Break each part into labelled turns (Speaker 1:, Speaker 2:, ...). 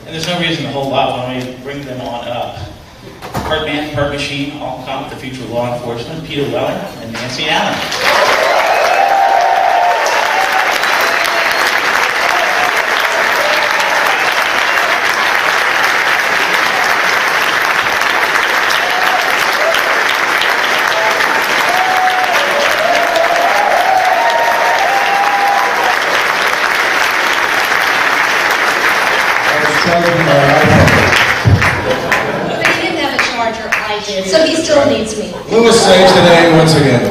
Speaker 1: And there's no reason to hold up. Why don't we bring them on up? Part man, part machine, all cop, the future of law enforcement, Peter Weller and Nancy Allen.
Speaker 2: So he still needs me.
Speaker 3: Lewis saves the day once again.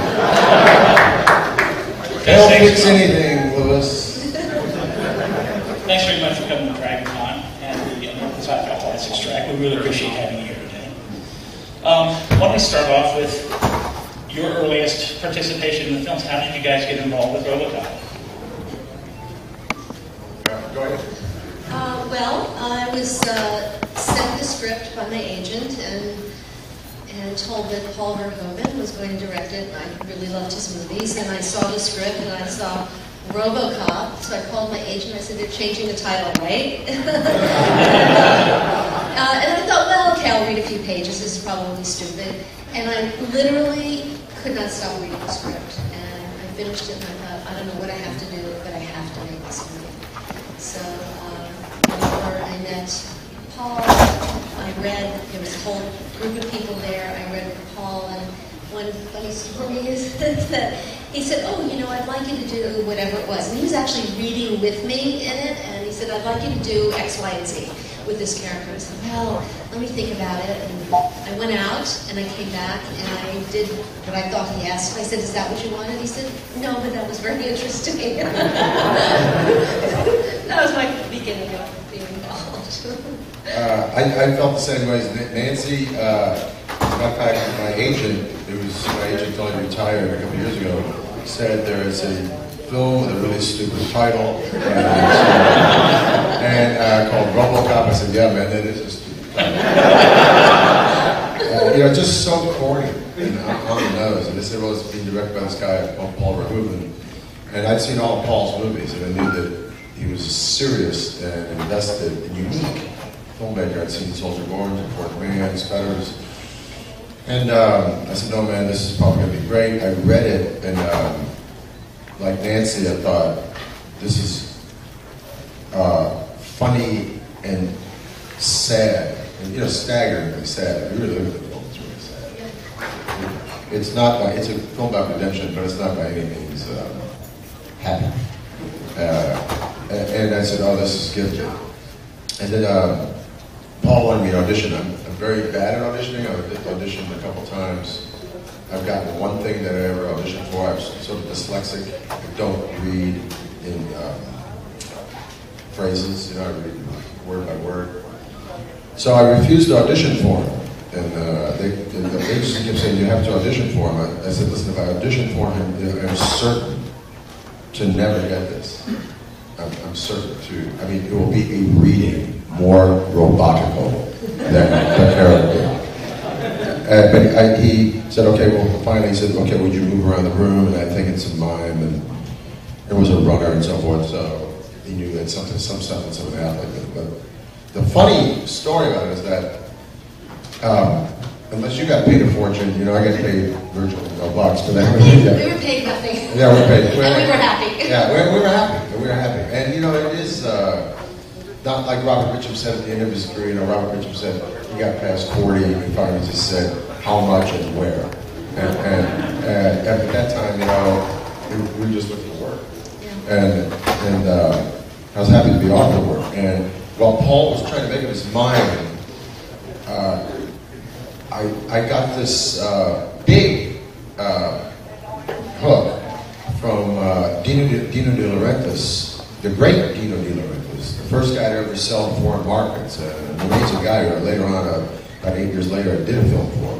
Speaker 3: Don't fix anything, Lewis.
Speaker 1: Thanks very much for coming to DragonCon and the American Sci-Fi Classics track. We really appreciate having you here today. Why don't we start off with your earliest participation in the films? How did you guys get involved with Robocop?
Speaker 3: Go ahead.
Speaker 2: Well, I was sent the script by my agent and told that Paul Verhoeven was going to direct it. I really loved his movies, and I saw the script and I saw Robocop, so I called my agent. I said, "They're changing the title, right?" And I thought, well, okay, I'll read a few pages. This is probably stupid. And I literally could not stop reading the script. And I finished it, and I thought, I don't know what I have to do, but I have to make this movie. So whenever I met Paul, I read, there was a whole group of people there, I read with Paul, and one funny story is that he said, "Oh, you know, I'd like you to do whatever it was." And he was actually reading with me in it, and he said, "I'd like you to do X, Y, and Z with this character." I said, "Well, let me think about it." And I went out, and I came back, and I did what I thought he asked. I said, "Is that what you wanted?" He said, "No, but that was very interesting." That was my beginning of being involved.
Speaker 3: I felt the same way as Nancy. As a matter of fact, my agent until he retired a couple of years ago, said there is a film with a really stupid title and called Robocop. I said, "Yeah, man, that is a stupid title." Just so corny and on the nose. And they said, "Well, it's being directed by this guy, Paul Verhoeven." And I'd seen all of Paul's movies, and I knew that he was serious and invested and unique filmmaker. I'd seen Soldier Born, Fourth Man, Spetters. And I said, "No, man, this is probably going to be great." I read it, and like Nancy, I thought, this is funny and sad, and staggeringly sad. If you really look at the film, it's really sad. It's not it's a film about redemption, but it's not by any means happy. And I said, "Oh, this is good." And then Paul wanted me to audition. I'm very bad at auditioning. I've auditioned a couple times. I've gotten one thing that I ever auditioned for. I'm sort of dyslexic. I don't read in phrases. I read word by word. So I refused to audition for him. And the agency kept saying, "You have to audition for him." I said, "Listen, if I audition for him, I'm certain to never get this. I'm certain to. I mean, it will be a reading more robotical than the character." But he said, "Okay." Well, finally he said, "Okay, would you move around the room?" And I'd taken some mime, and there was a runner and so forth. So he knew that some stuff and some of that like that. But the funny story about it is that unless you got paid a fortune, I got paid virtually no bucks. But
Speaker 2: We were paid nothing.
Speaker 3: Yeah, we were paid.
Speaker 2: And we were happy.
Speaker 3: Yeah, we were happy. We were happy. And it is not like Robert Mitchum said at the end of his career. Robert Mitchum said he got past 40 and he finally just said how much and where. And at that time, we were just looking for work. Yeah. And I was happy to be offered work. And while Paul was trying to make up his mind, I got this big hook from Dino De Laurentiis, the great Dino De Laurentiis, the first guy to ever sell in foreign markets, an amazing guy who later on, about 8 years later, I did a film for.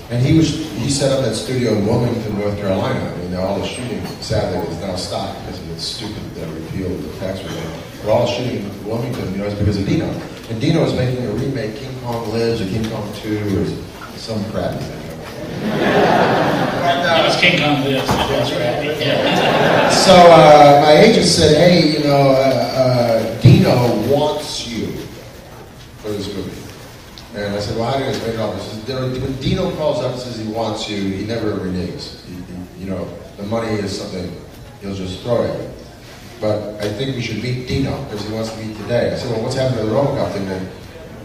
Speaker 3: And he set up that studio in Wilmington, North Carolina. I mean, all the shooting, sadly, is now stopped because of the stupid repeal of the tax rebate. But all the shooting in Wilmington, is because of Dino. And Dino is making a remake, King Kong Lives, or King Kong 2, or some crappy thing.
Speaker 1: That was King Kong Lives. That was crappy. Yeah.
Speaker 3: So my agent said, "Hey, Dino wants you." for this movie. And I said, well, how do you guys make it up? He says, when Dino calls up and says he wants you, he never reneges. You know, the money is something he'll just throw at you. But I think we should meet Dino because he wants to meet today. I said, well, what's happened to the Robocop thing?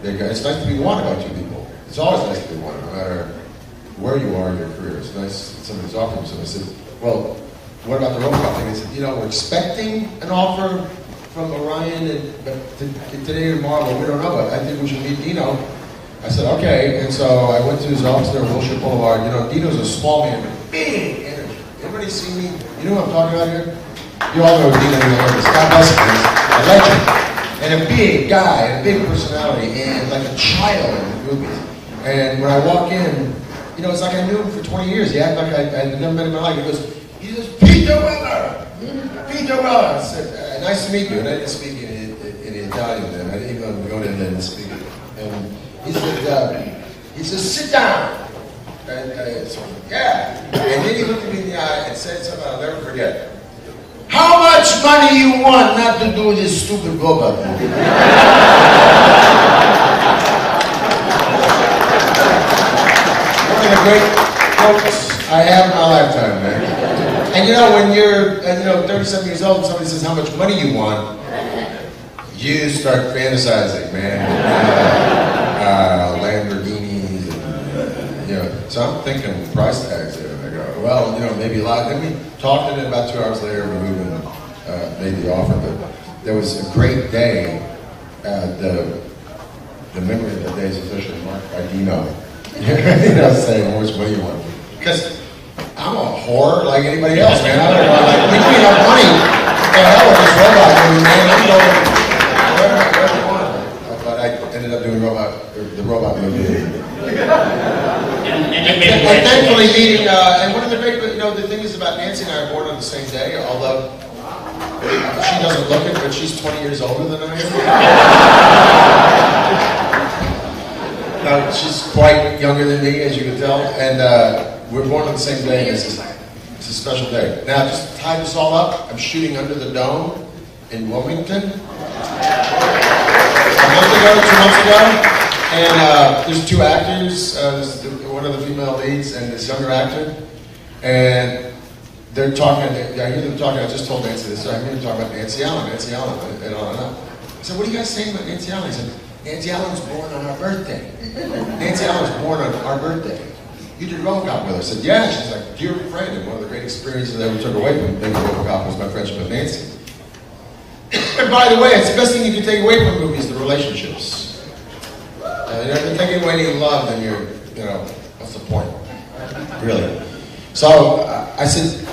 Speaker 3: It's nice to be wanted by two people. It's always nice to be wanted, no matter where you are in your career. It's nice that somebody's offering something. I said, well, what about the Robocop thing? He said, you know, we're expecting an offer from Orion, but today or tomorrow, but we don't know. But I think we should meet Dino. I said, okay. And so I went to his office there on Wilshire Boulevard. You know, Dino's a small man with big energy. Everybody see me? You know what I'm talking about here? You all know Dino. God bless him. He's a legend. And a big guy, and a big personality, and like a child in the movies. And when I walk in, you know, it's like I knew him for 20 years. He acted like I'd never met him in my life. He goes, Peter Weller! Peter Weller! I said, nice to meet you. And I didn't speak in Italian then. I didn't even go in there and speak it. And he said, sit down. And I said, yeah. And then he looked at me in the eye and said something I'll never forget. How much money you want not to do this stupid robot movie? One of the great quotes I have in my lifetime, man. And you know, when you're 37 years old and somebody says how much money you want, you start fantasizing, man. Lamborghinis, and, you know. So I'm thinking price tags there. And I go, well, you know, maybe a lot. Then we talked, and about 2 hours later, we moved and made the offer. But there was a great day. The memory of the day is officially marked by Dino. You know, saying how much money you want. Because I'm a whore like anybody else, man. I don't know, like, we need enough money. The hell with this robot movie, man. I'm going wherever I want. But I ended up doing the robot movie. And thankfully meeting, and one of the great, you know, the thing is about Nancy and I are born on the same day, although she doesn't look it, but she's 20 years older than I am. She's quite younger than me, as you can tell, and we're born on the same day, and it's a special day. Now, just to tie this all up, I'm shooting under the dome in Wilmington. A month ago, 2 months ago, and there's 2 actors, one of the female leads and this younger actor, and they're talking, I hear them talking, I just told Nancy this, so I hear them talking about Nancy Allen, and on and on. I said, what are you guys saying about Nancy Allen? He said, Nancy Allen was born on our birthday. Nancy Allen was born on our birthday. You did Robocop with her. I said, yeah. She's like, dear friend, and one of the great experiences I ever took away from making Robocop was my friendship with Nancy. And by the way, it's the best thing you can take away from movies, the relationships. If you're taking away any love, then you know, what's the point? Really. So I said,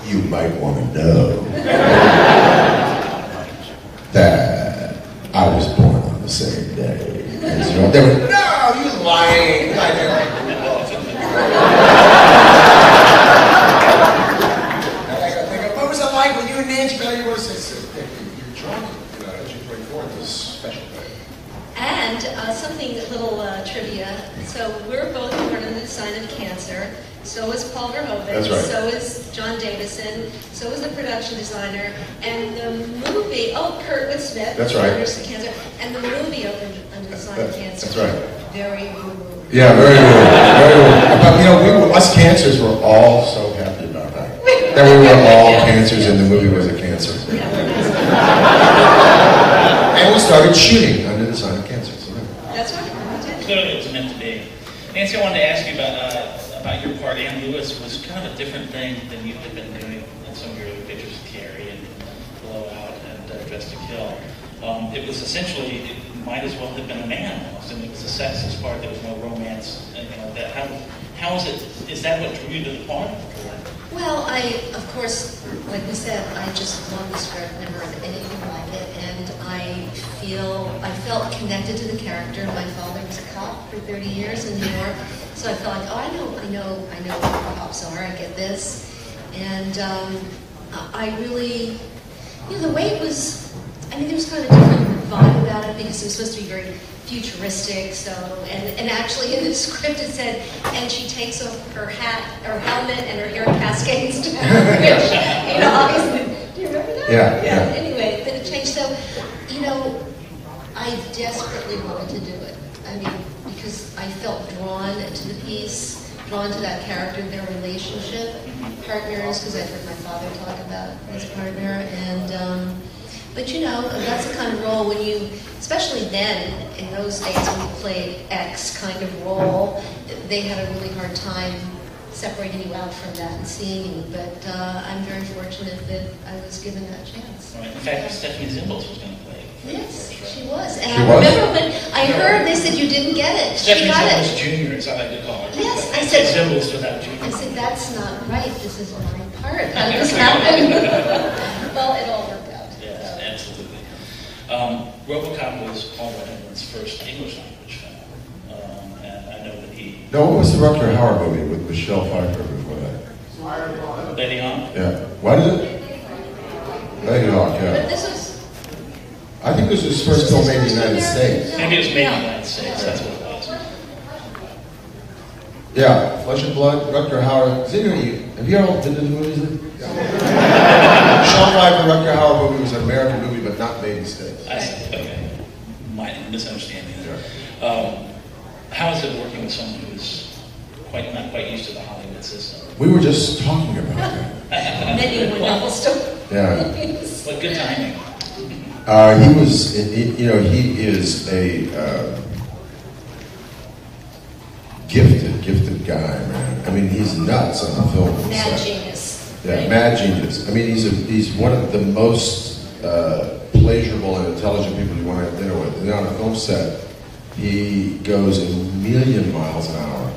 Speaker 3: you might want to know that I was born on the same day as you. They went, no, you lying. What was it like when you and Nancy got your voice? You're drunk. You know, as you bring forward this special day.
Speaker 2: And something, a little trivia. So we're both born in the sign of Cancer. So is Paul Verhoeven.
Speaker 3: That's right.
Speaker 2: So is John Davison. So is the production designer. And the movie, Kurtwood Smith.
Speaker 3: That's right.
Speaker 2: Under Cancer. And the movie opened under the sign of Cancer.
Speaker 3: That's right.
Speaker 2: Very woo-woo.
Speaker 3: Yeah, very good. Very good. But you know, us cancers were all so happy about that. That we were all cancers and the movie was a cancer. And we started shooting under the sign of Cancer. So.
Speaker 2: That's right.
Speaker 1: Clearly it was meant to be. Nancy, I wanted to ask you about your part. Ann Lewis was kind of a different thing than you had been doing in some of your other pictures with Carrie and Blowout and Dressed to Kill. It was essentially, it might as well have been a man almost, and it was a sexist part. There was no romance, anything like that. How is it? Is that what drew you to the part?
Speaker 2: Well, of course, like we said, I just love the script, never read anything like it, and I felt connected to the character. My father was a cop for 30 years in New York, so I felt like, I know what cops are, I get this. And I really, the way it was, there was kind of a different vibe about it because it was supposed to be very futuristic, so, and actually in the script it said, and she takes off her hat, her helmet, and her hair cascades down, which, obviously, do you remember that?
Speaker 3: Yeah.
Speaker 2: Anyway, then it changed, so, I desperately wanted to do it. I mean, because I felt drawn to the piece, drawn to that character, their relationship, partners, because I'd heard my father talk about his partner, and but you know, that's the kind of role when you, especially then, in those days when you played X kind of role, they had a really hard time separating you out from that and seeing you, but I'm very fortunate that I was given that chance.
Speaker 1: Right. In fact, Stephanie Zimbalist was going to play.
Speaker 2: Yes,
Speaker 1: First, right?
Speaker 2: she was. And
Speaker 3: She
Speaker 2: I
Speaker 3: was?
Speaker 2: remember when I heard they said you didn't get it.
Speaker 1: Stephanie
Speaker 2: She got
Speaker 1: Zimbalist
Speaker 2: it.
Speaker 1: Jr. is how I did call her.
Speaker 2: Yes, I
Speaker 1: I
Speaker 2: said-
Speaker 1: Zimbalist without Jr.
Speaker 2: I said, that's not right. This is my part. How did this happen? Well, it all worked out.
Speaker 1: Yes,
Speaker 2: So.
Speaker 1: absolutely. Robocop was Paul Redden's first English language film, and I know that he.
Speaker 3: No, what was the Rutger Hauer movie with Michelle Pfeiffer before that?
Speaker 1: Lady On?
Speaker 3: Yeah. What is it? Lady Hawk,
Speaker 2: But
Speaker 3: yeah.
Speaker 2: this was...
Speaker 3: I think this was his first film made in the United States.
Speaker 1: Maybe it was made in the
Speaker 2: No.
Speaker 1: United States, that's what it was.
Speaker 3: Yeah, Flesh and Blood, Rutger Hauer. Have you all been to the movies? Michelle Pfeiffer, Rutger Hauer movie was an American movie, but not made in the States.
Speaker 1: I see, okay. My misunderstanding there. How is it working with someone who's not quite used to the Hollywood system?
Speaker 3: We were just talking about that.
Speaker 2: Many would almost don't.
Speaker 3: Yeah.
Speaker 1: But good timing.
Speaker 3: He is a gifted guy, man. I mean, he's nuts on the film
Speaker 2: Mad
Speaker 3: set.
Speaker 2: genius.
Speaker 3: Yeah,
Speaker 2: Right?
Speaker 3: mad genius. I mean, he's one of the most pleasurable and intelligent people you want to have dinner with. And on a film set, he goes a million miles an hour.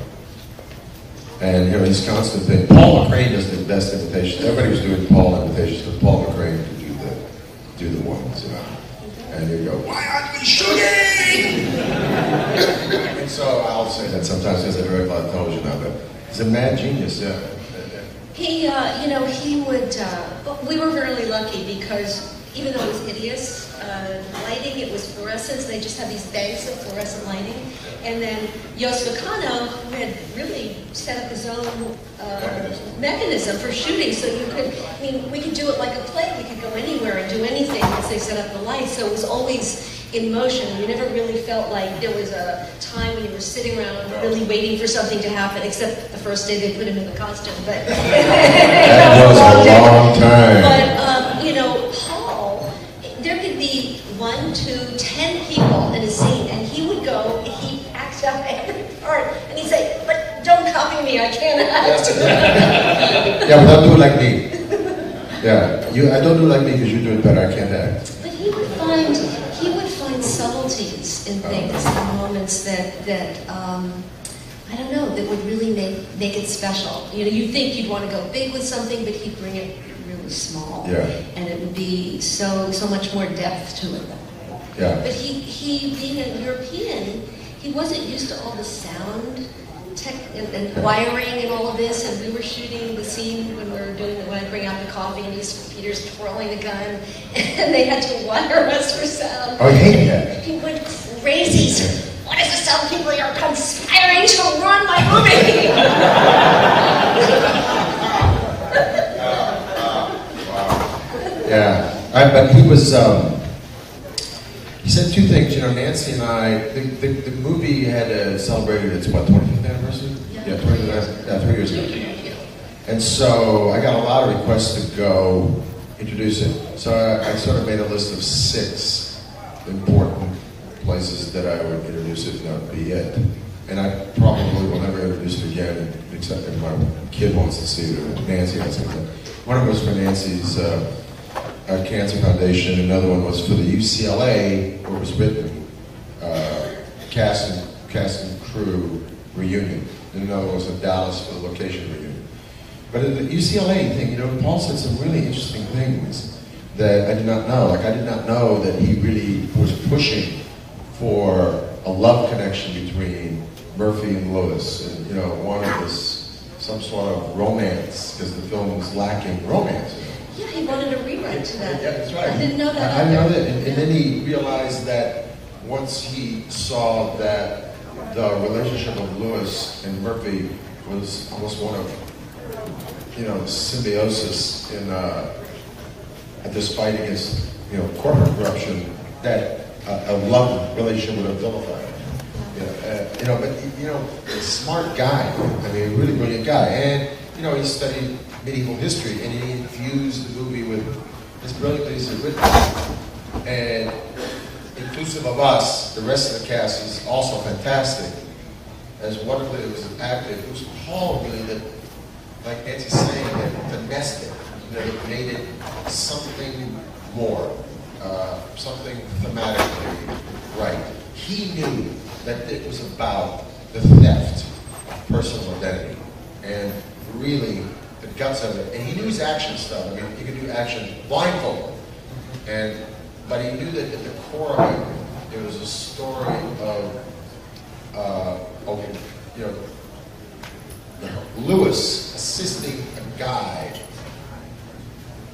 Speaker 3: And his constant thing. Paul McCrane does the best imitations. Everybody was doing Paul imitations, but Paul McCrane could do the ones, And you go, why aren't we shooting? And so I'll say that sometimes because I direct a lot of television now, but he's a mad genius, yeah.
Speaker 2: He, he would, we were really lucky because even though it was hideous, lighting, it was fluorescence, they just had these banks of fluorescent lighting. And then Jos Vacano, who had really set up his own mechanism for shooting, so you could, we could do it like a play, we could go anywhere and do anything once they set up the lights, so it was always in motion. You never really felt like there was a time when you were sitting around really waiting for something to happen, except the first day they put him in the costume, but...
Speaker 3: That was a long time.
Speaker 2: But, Paul, there could be 1, 2, 10 people in a scene, and he would go, he acts out every part, and he'd say, but don't copy me, I can't act.
Speaker 3: Yeah, but don't do it like me. Yeah, I don't do it like me because you do it better, I can't act.
Speaker 2: But he would find subtleties in things, in moments that I don't know, that would really make it special. You'd think you'd want to go big with something, but he'd bring it really small.
Speaker 3: Yeah.
Speaker 2: And it would be so much more depth to it.
Speaker 3: Yeah.
Speaker 2: But he being a European, he wasn't used to all the sound tech and wiring and all of this, and we were shooting the scene when I bring out the coffee and Peter's twirling the gun, and they had to wire us for sound.
Speaker 3: Oh, I hate that.
Speaker 2: He went crazy. What is the sound people are conspiring to ruin my movie?
Speaker 3: Yeah, but he was. He said two things. Nancy and I. The movie had celebrated its 25th anniversary. Yeah, 3 years ago. And so I got a lot of requests to go introduce it. So I sort of made a list of 6 important places that I would introduce it, and that would be it. And I probably will never introduce it again, except if my kid wants to see it, or Nancy has something. One of them was for Nancy's Cancer Foundation, another one was for the UCLA, where it was written, cast and crew reunion. And another one was in Dallas for the location reunion. But in the UCLA thing, Paul said some really interesting things that I did not know. Like, I did not know that he really was pushing for a love connection between Murphy and Lewis, and wanted some sort of romance, because the film was lacking romance.
Speaker 2: Yeah, he wanted a rewrite to that.
Speaker 3: Yeah, that's right.
Speaker 2: I didn't know that.
Speaker 3: I didn't know that. And then he realized that once he saw that the relationship of Lewis and Murphy was almost one of, symbiosis in at this fight against, corporate corruption, that a love relationship with a vilifier. But a smart guy. I mean, a really brilliant guy. And he studied medieval history, and he infused the movie with this brilliant piece of written. And inclusive of us, the rest of the cast is also fantastic. As wonderfully it was acted, it was Paul really that, like Nancy's saying, that finessed it, that made it something more, something thematically right. He knew that it was about the theft of personal identity, and really the guts of it. And he knew his action stuff. I mean, he could do action blindfolded, but he knew that at the core of it, it was a story of Lewis assisting a guy.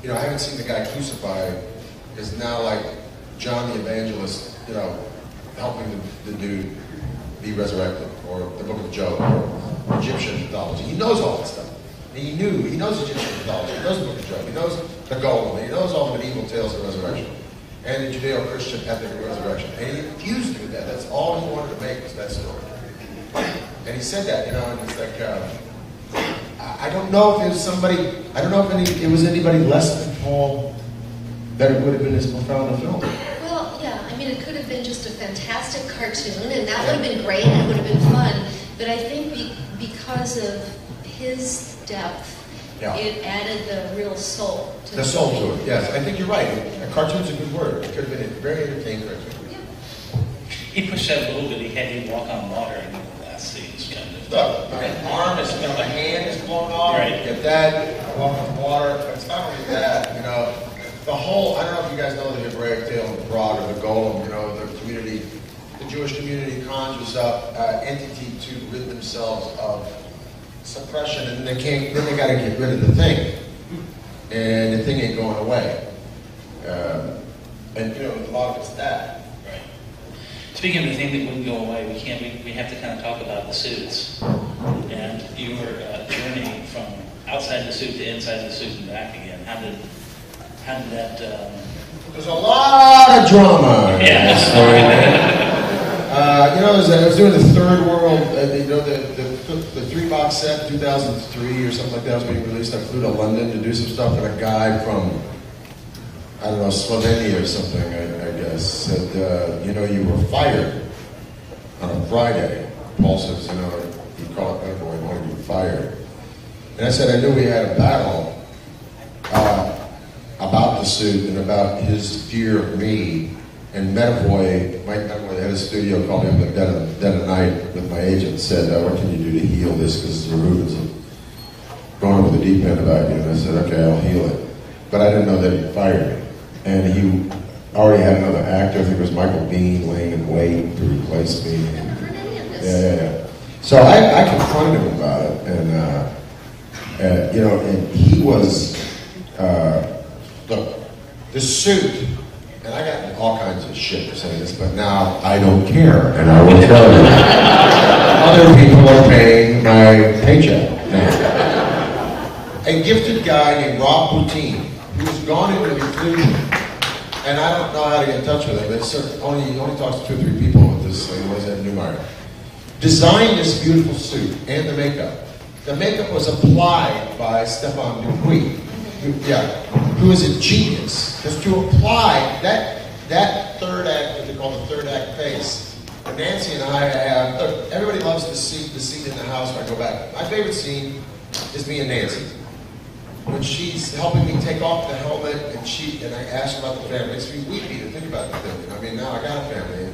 Speaker 3: I haven't seen the guy crucified. Is now like John the Evangelist, helping the dude be resurrected, or the Book of Job, or Egyptian mythology. He knows all that stuff. And he knows Egyptian mythology. He knows the Book of Job. He knows the Golem. He knows all the medieval tales of resurrection and the Judeo-Christian ethic of resurrection. And he infused it with that. That's all he wanted to make was that story. And he said that, and it's like, I don't know if it was somebody, I don't know if it was anybody less than Paul that it would have been as profound a film.
Speaker 2: Well, yeah, I mean, it could have been just a fantastic cartoon, and that would have been great, and it would have been fun. But I think because of his depth, it added the real soul to
Speaker 3: the soul to it, yes. I think you're right. A cartoon's a good word. It could have been a very entertaining cartoon.
Speaker 1: He pushed that a little bit. He had him walk on water in the last scenes, kind of.
Speaker 3: Look, my arm is, the hand is blown off.
Speaker 1: Right.
Speaker 3: Get that. I walk on water. But it's not only that, the whole. I don't know if you guys know the Hebraic tale of the Broad or the Golem. The community, the Jewish community conjures up entity to rid themselves of suppression, and then they got to get rid of the thing, and the thing ain't going away. And a lot of it's that.
Speaker 1: Speaking of the thing that wouldn't go away, we have to kind of talk about the suits and your journey from outside the suit to inside the suit and back again. How did that?
Speaker 3: There's a lot of drama.
Speaker 1: Yeah.
Speaker 3: I was doing the Third World, the 3-box set, 2003 or something like that was being released. I flew to London to do some stuff, and a guy from, Slovenia or something, I guess, said, you were fired on a Friday. Paul says, he called it, I wanted you fired. And I said, I knew we had a battle about the suit and about his fear of me. And Metaboy, Mike Metaboy, the head of the studio, called him at dead of night with my agent, said, what can you do to heal this? Because the rumors have gone over the deep end about you. And I said, okay, I'll heal it. But I didn't know that he'd fired me. And he already had another actor, I think it was Michael Bean, laying in wait to replace me.
Speaker 2: I've never heard any of this.
Speaker 3: Yeah. So I confronted him about it, and and he was, look, the suit, and I got all kinds of shit for saying this, but now I don't care, and I will tell you. Other people are paying my paycheck now. A gifted guy named Rob Poutine, who's gone into reclusion, and I don't know how to get in touch with him, but he only talks to 2 or 3 people with this thing. What is that, Newmeyer? Designed this beautiful suit and the makeup. The makeup was applied by Stefan Dupuis, who is a genius. Because to apply that third act, what they call the third act face, Nancy and I have, look, everybody loves the scene in the house when I go back. My favorite scene is me and Nancy. When she's helping me take off the helmet, and I ask about the family, it makes me weepy to think about the family. Now I got a family. And,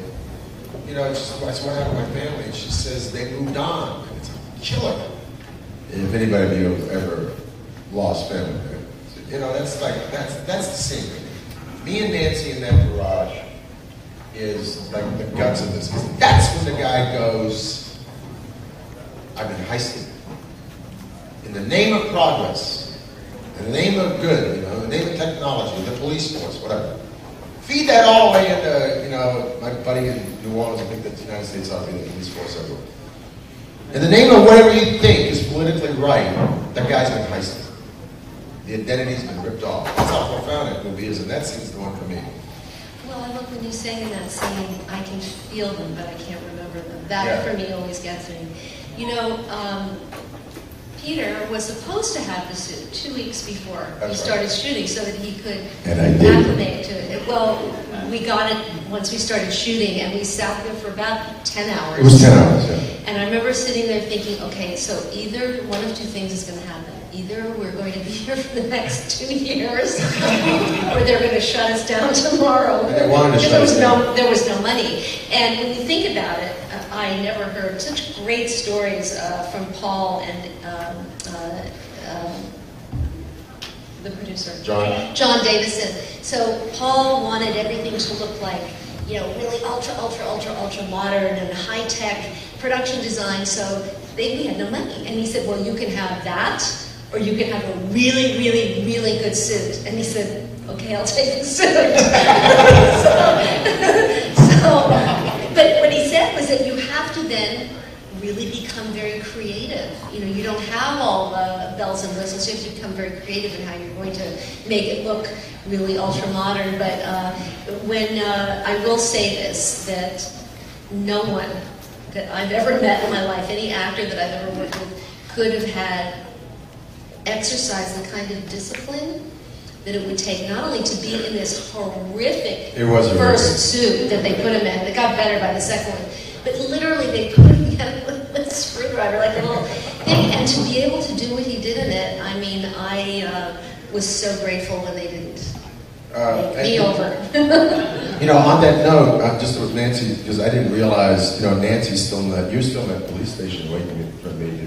Speaker 3: it's what happened to my family. And she says they moved on. And it's a killer. If anybody of you have ever lost family, that's the scene. Me and Nancy in that garage is like the guts of this. That's when the guy goes, I've been heisted. In the name of progress. In the name of good, in the name of technology, the police force, whatever. Feed that all the way into, my buddy in New Orleans, I think that the United States ought to be the police force everywhere. In the name of whatever you think is politically right, that guy's been heisted. The identity's been ripped off. That's how profound that movie is, and that scene's the one for me.
Speaker 2: Well, I love when you sang in that scene, I can feel them, but I can't remember them. That,
Speaker 3: Yeah.
Speaker 2: for me, always gets me. You know, Peter was supposed to have the suit 2 weeks before
Speaker 3: That's
Speaker 2: we started shooting so that he could
Speaker 3: And I did.
Speaker 2: acclimate to it. Well, we got it once we started shooting, and we sat there for about 10 hours.
Speaker 3: It was 10 hours, yeah.
Speaker 2: And I remember sitting there thinking, okay, so either one of two things is going to happen. Either we're going to be here for the next 2 years, or they're going to shut us down tomorrow.
Speaker 3: And they wanted to
Speaker 2: Because
Speaker 3: shut us down.
Speaker 2: there was no money. And when you think about it, I never heard such great stories from Paul and the producer.
Speaker 3: John
Speaker 2: Davison. So Paul wanted everything to look like, you know, really ultra modern and high-tech production design, so we had no money. And he said, well, you can have that, or you can have a really, really, really good suit. And he said, okay, I'll take the suit. But what he said was that you have to then really become very creative. You know, you don't have all the bells and whistles. You have to become very creative in how you're going to make it look really ultra-modern. But when I will say this, that no one that I've ever met in my life, any actor that I've ever worked with, could have had exercised the kind of discipline that it would take not only to be in this horrific first suit that they put him in, that got better by the second one, but literally they put him in with a screwdriver, like a little thing, and to be able to do what he did in it, I mean, I was so grateful when they didn't make me over.
Speaker 3: You know, on that note, just with Nancy, because I didn't realize, you know, Nancy's still in that, you're still in that police station waiting for me to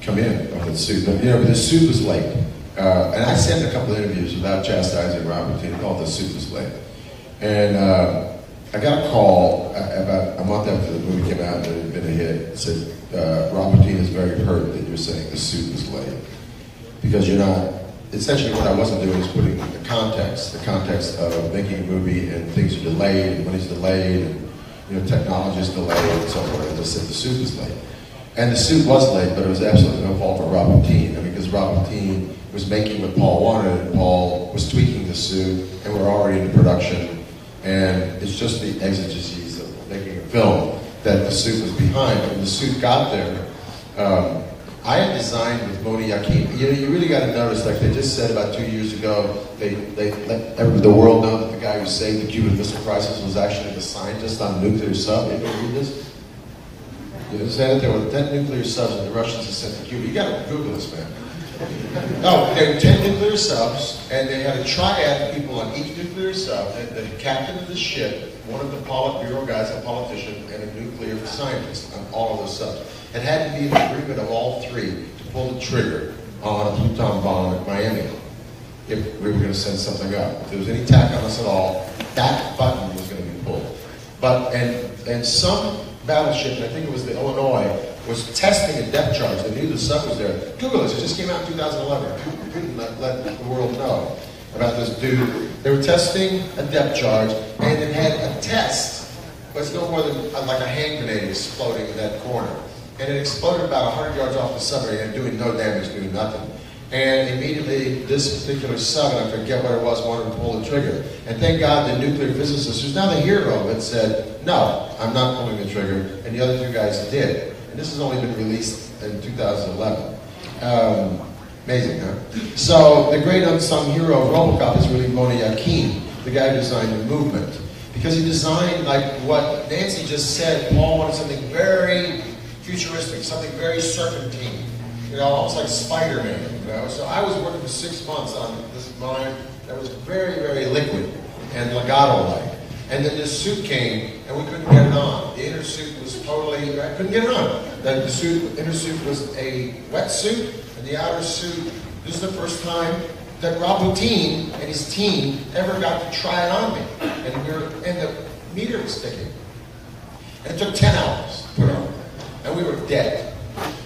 Speaker 3: come in on the suit. But, you know, the suit was late. And I sent a couple of interviews without chastising Robert T. called the suit was late. And I got a call about a month after the movie came out and it had been a hit. It said, Robert T. is very hurt that you're saying the suit was late. Because you're not, essentially what I wasn't doing is putting the context of making a movie and things are delayed and money's delayed and, you know, technology is delayed and so forth. I just said the suit was late. And the suit was late, but it was absolutely no fault of Robert T. I mean, because Robert T. was making what Paul wanted, and Paul was tweaking the suit, and we're already into production, and it's just the exigencies of making a film that the suit was behind. When the suit got there, I had designed with Moni Yakin. You know, you really got to notice, like they just said about 2 years ago, they let the world know that the guy who saved the Cuban Missile Crisis was actually the scientist on a nuclear sub. You ever read this? You said that there were 10 nuclear subs and the Russians had sent to Cuba. You got to Google this, man. No, there were 10 nuclear subs, and they had a triad of people on each nuclear sub. The captain of the ship, one of the Politburo guys, a politician, and a nuclear scientist on all of those subs. It had to be an agreement of all three to pull the trigger on a Pluton bomb at Miami if we were going to send something up. If there was any attack on us at all, that button was going to be pulled. But and some battleship, and I think it was the Illinois, was testing a depth charge. They knew the sub was there. Google this. It just came out in 2011. Putin let the world know about this dude. They were testing a depth charge, and it had a test, but it's no more than like a hand grenade exploding in that corner. And it exploded about 100 yards off the submarine and doing no damage, doing nothing. And immediately, this particular sub, and I forget what it was, wanted to pull the trigger. And thank God the nuclear physicist, who's now the hero of it, said, no, I'm not pulling the trigger. And the other two guys did. And this has only been released in 2011. Amazing, huh? So the great unsung hero of Robocop is really Moni Yakin, the guy who designed the movement. Because he designed, like what Nancy just said, Paul wanted something very futuristic, something very serpentine. You know, almost like Spider-Man, you know. So I was working for 6 months on this mind that was very, very liquid and legato-like. And then this suit came, and we couldn't get it on. The inner suit was totally, I couldn't get it on. The inner suit was a wetsuit, and the outer suit, this is the first time that Rob Boutin and his team ever got to try it on me. And the meter was sticking. And it took 10 hours to put it on. And we were dead.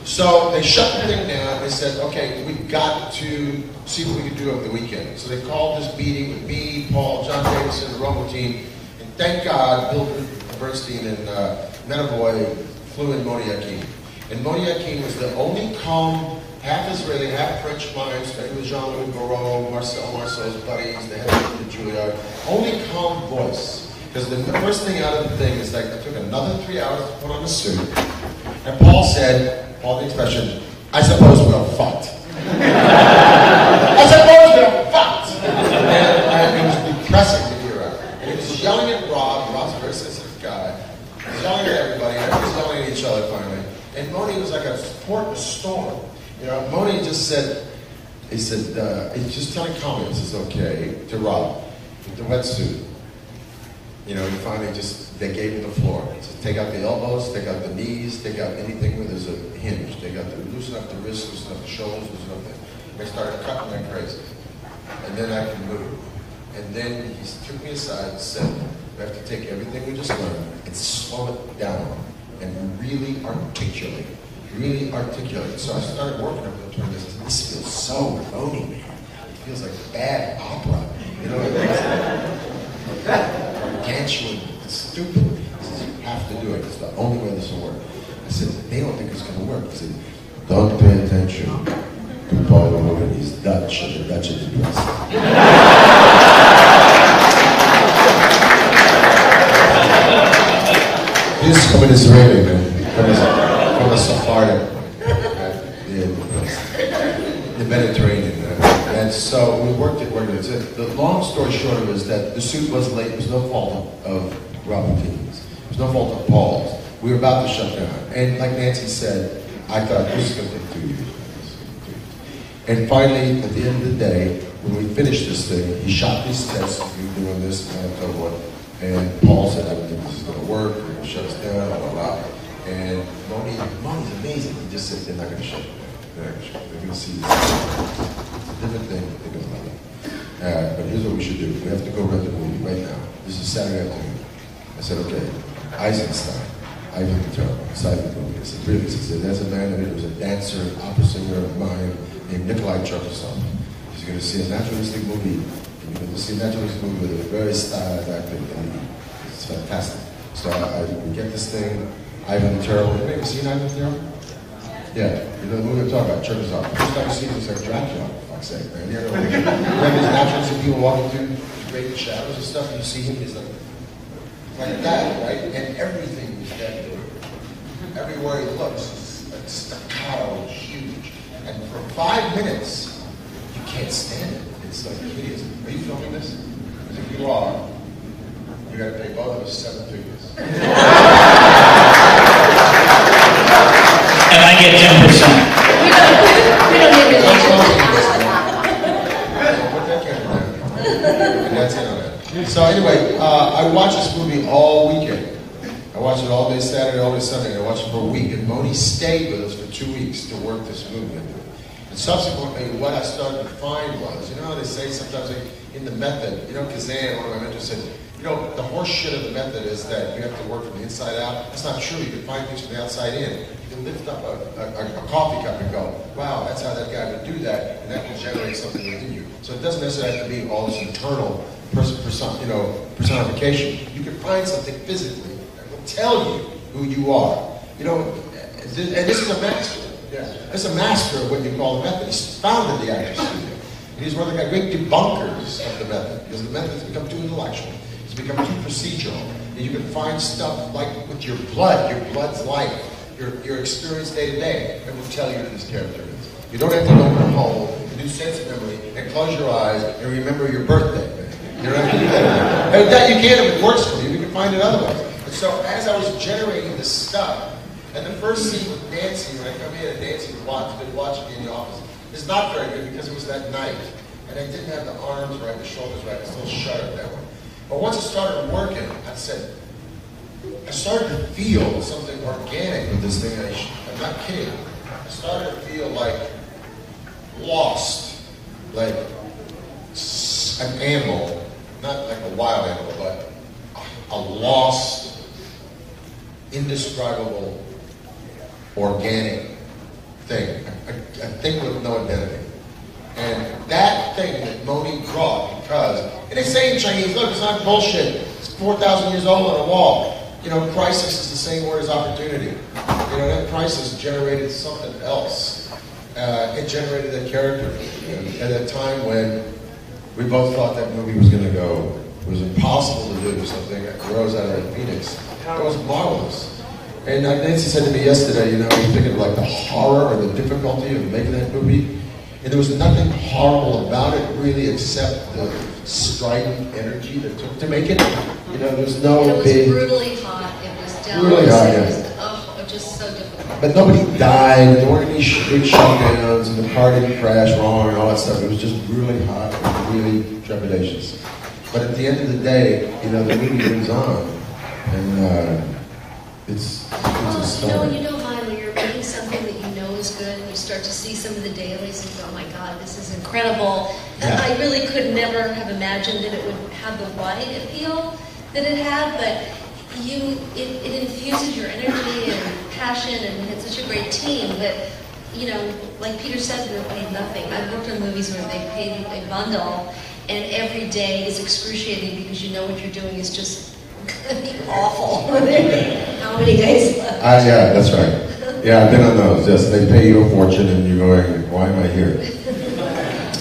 Speaker 3: So they shut the thing down. They said, okay, we've got to see what we can do over the weekend. So they called this meeting with me, Paul, John Davison, the Robo team. And thank God, Bill Bernstein and Menavoy flew in Moni Yakin. And Moni Yakin was the only calm half Israeli, half French mimes, starting with Jean-Louis Moreau, Marcel's buddies, the head of the Juilliard. Only calm voice. Because the first thing out of the thing is like, I took another 3 hours to put on the suit. And Paul said, Paul the expression, I suppose we're fucked. I suppose we're fucked. And it was depressing to hear her. And he was yelling at Rob. Rob's a very sensitive guy. He was yelling at everybody. Everybody's yelling at each other finally. And Moni was like a port in a storm. You know, Moni just said, he's just telling comments is okay to Rob with the wetsuit. You know, he finally they gave him the floor. So take out the elbows, take out the knees, take out anything where there's a hinge. They got to loosen up the wrists, loosen up the shoulders, loosen up the... They started cutting like crazy. And then I could move. And then he took me aside and said, we have to take everything we just learned and slow it down and really articulate. Really articulate. So I started working on it. This feels so phony, man. It feels like bad opera. You know, gargantuan, stupid. He says, you have to do it. It's the only way this will work. I said, they don't think it's going to work. He said, don't pay attention to Paul Logan. He's Dutch, and the Dutch are depressed. He's from an Israeli, man. From the Sephardic, the Mediterranean. And so we worked it. The long story short of it is that the suit was late. It was no fault of Robertini's. It was no fault of Paul's. We were about to shut down. And like Nancy said, I thought this is going to take 2 years. And finally, at the end of the day, when we finished this thing, he shot these tests. We were doing this, and I told what. And Paul said, I don't think this is going to work. They're going to shut us down, blah, blah, blah. And Moni's amazing. He just said, they're not going to shut it down. They're going to see this. It's a different thing to think about it. But here's what we should do. We have to go rent the movie right now. This is Saturday afternoon. I said, okay, Eisenstein, Ivan the Terrible, Simon movie. I said, really? I said, there's a man that was a dancer, an opera singer of mine named Nikolai Cherkasov. He's going to see a naturalistic movie. And you're going to see a naturalistic movie with a very stylized acting. And it's fantastic. So we get this thing, Ivan the Terrible. Have you ever seen Ivan the Terrible? Yeah, you know the movie I'm talking about, Cherkasov. First time you see it, it's like Dracula, for fuck's sake, man. You know, these naturalistic people walking through great shadows and stuff, and you see him, he's like that, right? And everything is that good. Everywhere he looks, it's staccato, huge. And for 5 minutes, you can't stand it. It's like hideous. Are you filming this? Because if you are, you got to pay both of us 7 figures.
Speaker 1: And I get 10%.
Speaker 2: We don't need relations.
Speaker 3: Put that camera down. And that's it on that. So anyway, I watched this movie all weekend. I watched it all day Saturday, all day Sunday. I watched it for a week. And Moni stayed with us for 2 weeks to work this movie into it. And subsequently, what I started to find was, you know how they say sometimes like, in the method, you know, Kazan, one of my mentors said, you know, the horse shit of the method is that you have to work from the inside out. That's not true. You can find things from the outside in. You can lift up a coffee cup and go, wow, that's how that guy would do that, and that will generate something within you. So it doesn't necessarily have to be all this internal personification. You can find something physically that will tell you who you are. You know, and this is a master. Yeah, it's a master of what you call the method. He's founded the actor studio. And he's one of the great debunkers of the method, because the method has become too intellectual. It's become too procedural. And you can find stuff like with your blood's life, your experience day to day, that will tell you who this character is. You don't have to go from home and do sense memory and close your eyes and remember your birthday. You don't have to do that. And that you can if it works for you. You can find it otherwise. And so as I was generating this stuff, and the first scene with Nancy, when I come in and Nancy was watching me in the office, is not very good because it was that night. And I didn't have the arms right, the shoulders right, I was a little shuttered that way. But once it started working, I started to feel something organic with this thing. I'm not kidding. I started to feel like lost, like an animal, not like a wild animal, but a lost, indescribable, organic thing. A thing with no identity. And that thing that Moni brought, because, and they say in Chinese, look, it's not bullshit. It's 4,000 years old on a wall. You know, crisis is the same word as opportunity. You know, that crisis generated something else. it generated that character. At a time when we both thought that movie was going to go, it was impossible to do something that rose out of Phoenix. It was marvelous. And Nancy said to me yesterday, you know, we're thinking of like the horror or the difficulty of making that movie. And there was nothing horrible about it, really, except the strident energy that took to make it. You know, there's no
Speaker 2: big... It was brutally hot. It was down.
Speaker 3: Brutally hot,
Speaker 2: it
Speaker 3: yeah.
Speaker 2: was just so difficult.
Speaker 3: But nobody died. There weren't any big shutdowns, and the car didn't crash wrong and all that stuff. It was just brutally hot and really trepidatious. But at the end of the day, you know, the movie moves on. And it's a story.
Speaker 2: You know, Mine, when you're making something that you know is good, and you start to see some of the dailies and you go, oh my God, this is incredible.
Speaker 3: Yeah.
Speaker 2: I really could never have imagined that it would have the wide appeal that it had, but it infuses your energy and passion, and it's such a great team. But, you know, like Peter said, they're paid nothing. I've worked on movies where they paid a bundle, and every day is excruciating because you know what you're doing is just going to be awful. How many days left?
Speaker 3: Yeah, that's right. Yeah, I've been on those. Yes, they pay you a fortune, and you're going, why am I here?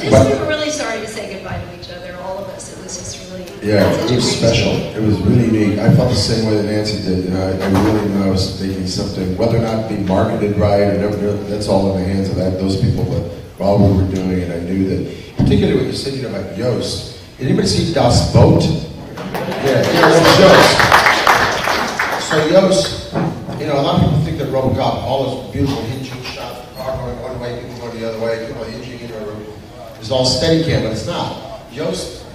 Speaker 2: We were really sorry to say goodbye to each other, all of us. It was just really...
Speaker 3: Yeah, it was special. It was really neat. I felt the same way that Nancy did. You know, I really knew I was making something, whether or not being marketed right or never, that's all in the hands of those people. But while we were doing it, I knew that, particularly when you said, you know, about Yost. Did anybody see Das Boot? Yeah, Yost. So Yost, you know, a lot of people think that Robocop, all those beautiful hinging shots, the car going one way, people going the other way, people hinging into a room, is all Steadicam, but it's not. Yost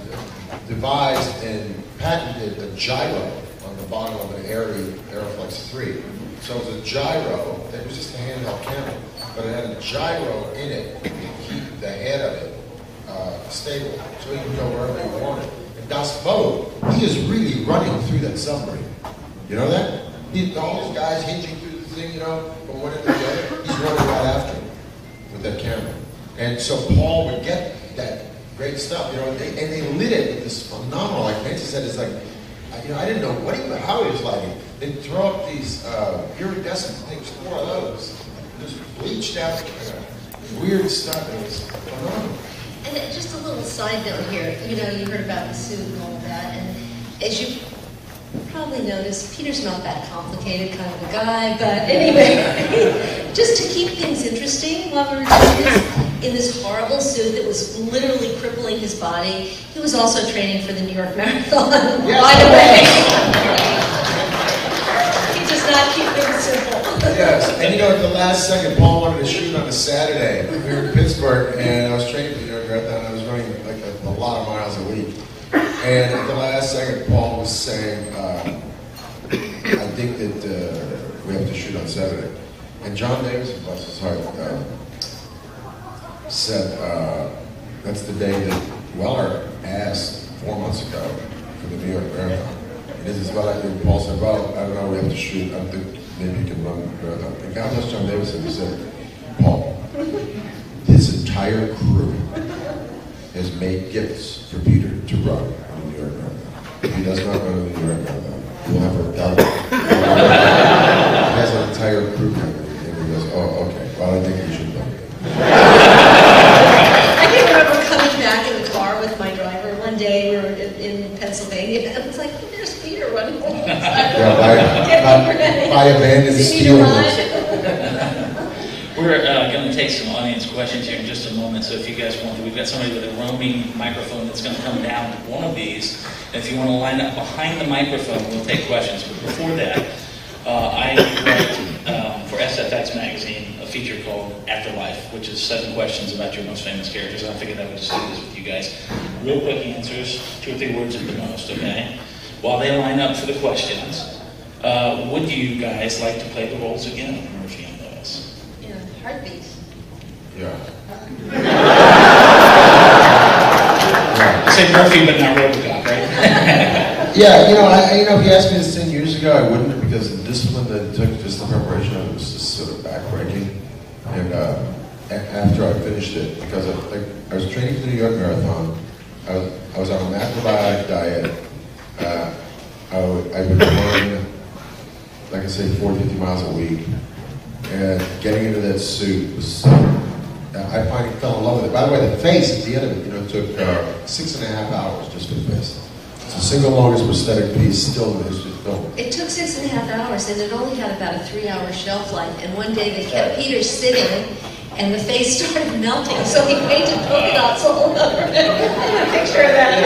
Speaker 3: devised and patented a gyro on the bottom of an Aeroflex 3. So it was a gyro, it was just a handheld camera, but it had a gyro in it to keep the head of it stable, so you can go wherever you wanted. And Das Boot, he is really running through that submarine. You know that? All those guys hinging through the thing, you know, from one end to the other, he's running right after him with that camera. And so Paul would get that great stuff, you know, and they lit it with this phenomenal, like Nancy said, it's like, you know, I didn't know how he was lighting. They'd throw up these iridescent things, 4 of those, just bleached out, weird stuff. It was phenomenal.
Speaker 2: And just a little side note here, you know, you heard about the suit and all of that, and as you probably noticed, Peter's not that complicated kind of a guy, but anyway, just to keep things interesting while we were doing this, in this horrible suit that was literally crippling his body, he was also training for the New York Marathon, by the way. He does not keep things simple.
Speaker 3: Yes, and you know, at the last second, Paul wanted to shoot on a Saturday. We were in Pittsburgh, and I was training for the New York Marathon. I was running like a lot of miles a week. And at the last second, Paul was saying, I think that we have to shoot on Saturday. And John Davis, bless his heart, said, that's the day that Weller asked 4 months ago for the New York Marathon. And this is what I did. Paul said, well, I don't know, we have to shoot. I think maybe you can run the marathon. And God bless John Davis, and he said, Paul, his entire crew has made gifts for Peter to run on the New York Marathon. If he does not run the New York Marathon, he will have a double. He has an entire crew member. And he goes, oh, okay, well, I think he should run.
Speaker 2: I can remember coming back in the car with my driver one day. We were in Pennsylvania, and I was like, oh, there's Peter running.
Speaker 3: By abandoned steel.
Speaker 1: We're going to take some audience questions here in just a moment, so if you guys want to, we've got somebody with a roaming microphone that's going to come down one of these. And if you want to line up behind the microphone, we'll take questions. But before that, I wrote for SFX Magazine a feature called Afterlife, which is 7 questions about your most famous characters. I figured I would just do this with you guys. Real quick answers, 2 or 3 words at the most, okay? While they line up for the questions, would you guys like to play the roles again, Murphy and Lewis?
Speaker 2: Heartbeat.
Speaker 3: Yeah.
Speaker 1: Say Murphy, but not Robocop, right?
Speaker 3: Yeah, you know, if you asked me this 10 years ago, I wouldn't, because the discipline that it took, just the preparation of it, was just sort of backbreaking. And after I finished it, because I was training for the New York Marathon, I was on a macrobiotic diet. I would run, like I say, 40, 50 miles a week. And getting into that suit was I finally fell in love with it. By the way, the face at the end of it, took 6.5 hours just for the face. It's the single longest prosthetic piece still in the history of film.
Speaker 2: It took 6.5 hours, and it only had about a 3-hour shelf life. And one day they kept Peter sitting, and the face started melting, so he painted polka dots all over it. I have a picture of that.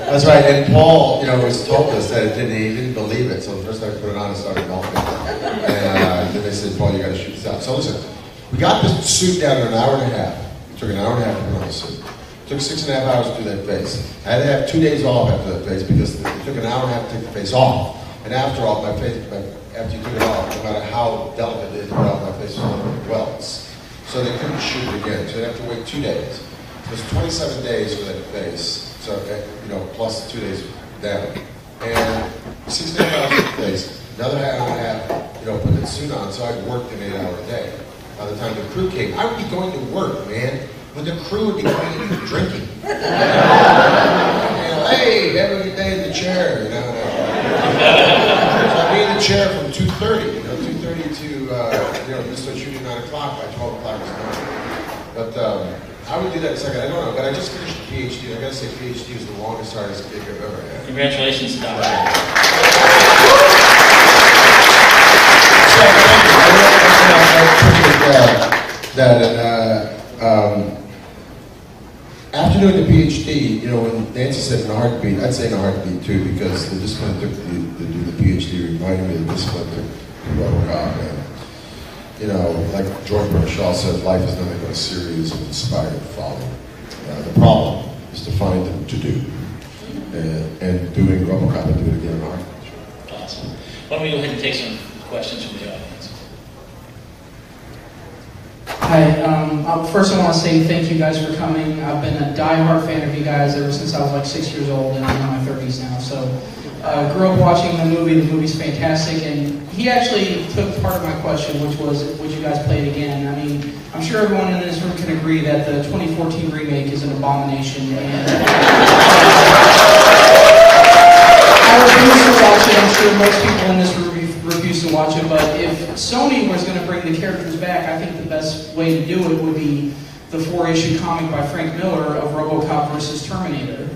Speaker 3: That's right, and Paul, was told us that he didn't believe it, so the first time I put it on, it started melting. And then they said, Paul, you got to shoot this out. So listen, we got this suit down in an hour and a half. It took an hour and a half to put on the suit. It took 6.5 hours to do that face. I had to have 2 days off after that face because it took an hour and a half to take the face off. And after all, my face, after you took it off, no matter how delicate it is, my face was full of welts. So they couldn't shoot it again. So they'd have to wait 2 days. So it's 27 days for that face. So, plus 2 days down. And 6.5 hours for the face. Another hour and a half, put the suit on. So I'd worked an 8-hour day. By the time the crew came, I would be going to work, man. When the crew would be going and drinking. Hey, have a good day in the chair, So I'd be in the chair from 2:30, 2:30 to, just start shooting 9 o'clock by 12 o'clock in the morning. But I would do that in a second. I don't know, but I just finished the PhD. I gotta say, PhD is the longest, hardest gig I've ever had.
Speaker 1: Congratulations, Doctor.
Speaker 3: After doing the PhD, when Nancy said in a heartbeat, I'd say in a heartbeat too, because the discipline took to do the PhD reminded me of the discipline took to Robocop. And, like George Bernard Shaw said, life is nothing but a series of inspired folly. The problem is to find them to do. And doing Robocop and do it again in a heartbeat.
Speaker 1: Awesome. Why don't we go ahead and take some questions from the audience?
Speaker 4: Hi, first I want to say thank you guys for coming. I've been a die-hard fan of you guys ever since I was like 6 years old, and I'm in my 30s now. So, grew up watching the movie. The movie's fantastic, and he actually took part of my question, which was, would you guys play it again? I mean, I'm sure everyone in this room can agree that the 2014 remake is an abomination, and I refuse to watch it. I'm sure most people in this room refuse to watch it, but if Sony was going to bring the characters back, I think the best way to do it would be the 4-issue comic by Frank Miller of Robocop versus Terminator.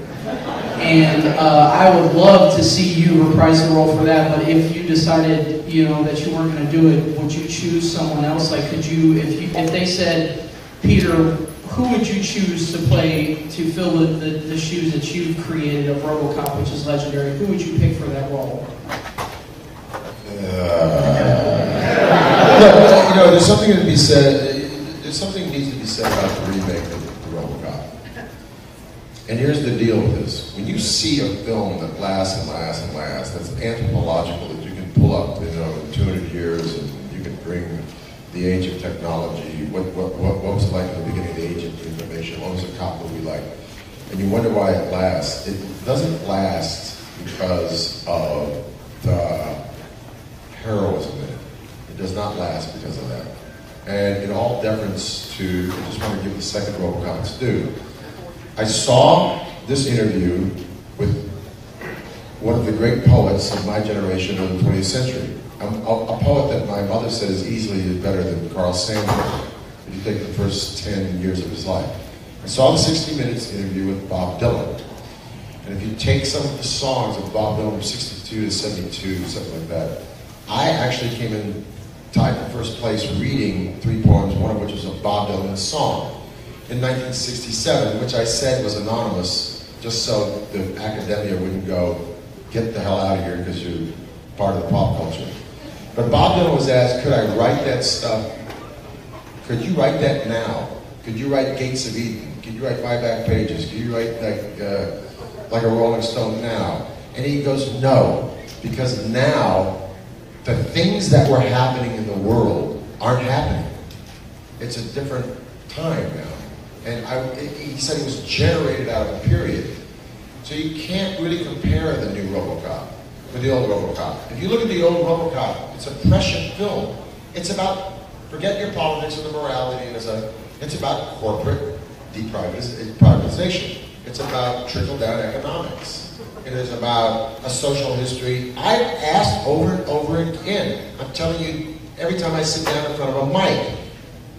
Speaker 4: And I would love to see you reprise the role for that, but if you decided, that you weren't going to do it, would you choose someone else? Like, could you, if they said, Peter, who would you choose to play, to fill the shoes that you've created of Robocop, which is legendary? Who would you pick for that role?
Speaker 3: Look, there's something to be said. There's something needs to be said about the remake of Robocop. And here's the deal with this: when you see a film that lasts and lasts and lasts, that's anthropological, that you can pull up, in 200 years, and you can bring the age of technology. What was it like in the beginning of the age of information? What was a cop movie like? And you wonder why it lasts. It doesn't last because of the heroism in it. It does not last because of that. And in all deference to, I just want to give the second Robocop its due. I saw this interview with one of the great poets of my generation of the 20th century. A poet that my mother said is easily better than Carl Sandburg, if you take the first 10 years of his life. I saw the 60 Minutes interview with Bob Dylan. And if you take some of the songs of Bob Dylan from 62 to 72, something like that, I actually came in tied for first place reading 3 poems, one of which was a Bob Dylan song in 1967, which I said was anonymous, just so the academia wouldn't go, get the hell out of here because you're part of the pop culture. But Bob Dylan was asked, could I write that stuff? Could you write that now? Could you write Gates of Eden? Could you write 5 back pages? Could you write like a Rolling Stone now? And he goes, no, because now the things that were happening in the world aren't happening. It's a different time now. And he said it was generated out of a period. So you can't really compare the new Robocop with the old Robocop. If you look at the old Robocop, it's a prescient film. It's about, forget your politics and the morality, and it's about corporate deprivatization. It's about trickle-down economics. It is about a social history. I've asked over and over again, I'm telling you, every time I sit down in front of a mic,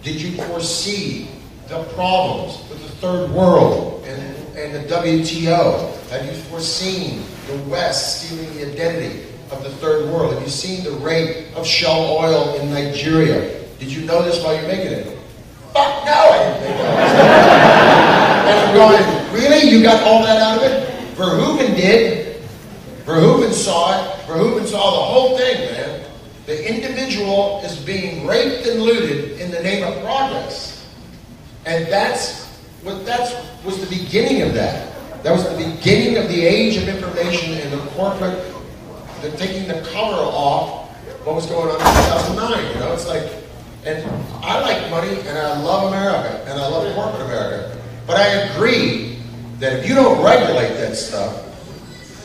Speaker 3: did you foresee the problems with the third world and the WTO? Have you foreseen the West stealing the identity of the third world? Have you seen the rate of shell oil in Nigeria? Did you know this while you're making it? Fuck no, I didn't think that. And I'm going, really? You got all that out of it? Verhoeven did. Verhoeven saw it. Verhoeven saw the whole thing, man. The individual is being raped and looted in the name of progress. And that was the beginning of that. That was the beginning of the age of information and the corporate, the taking the cover off what was going on in 2009. You know, it's like, and I like money and I love America and I love corporate America. But I agree that if you don't regulate that stuff,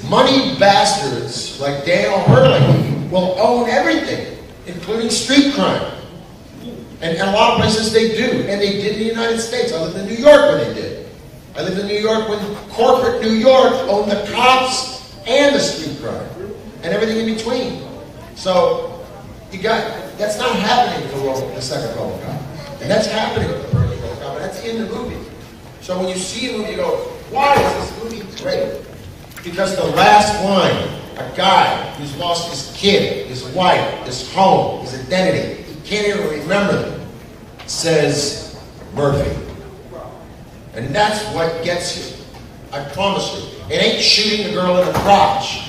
Speaker 3: money bastards like Daniel Hurley will own everything, including street crime. And a lot of places they do, and they did in the United States. I lived in New York when they did. I lived in New York when corporate New York owned the cops and the street crime, and everything in between. So, that's not happening for the second Robocop. And that's happening for the first Robocop, and that's in the movie. So when you see a movie, you go, why is this movie great? Because the last line, a guy who's lost his kid, his wife, his home, his identity, he can't even remember them, says Murphy. And that's what gets you. I promise you. It ain't shooting a girl in the crotch.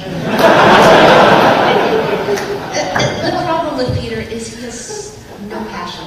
Speaker 2: The problem with Peter is he has no passion.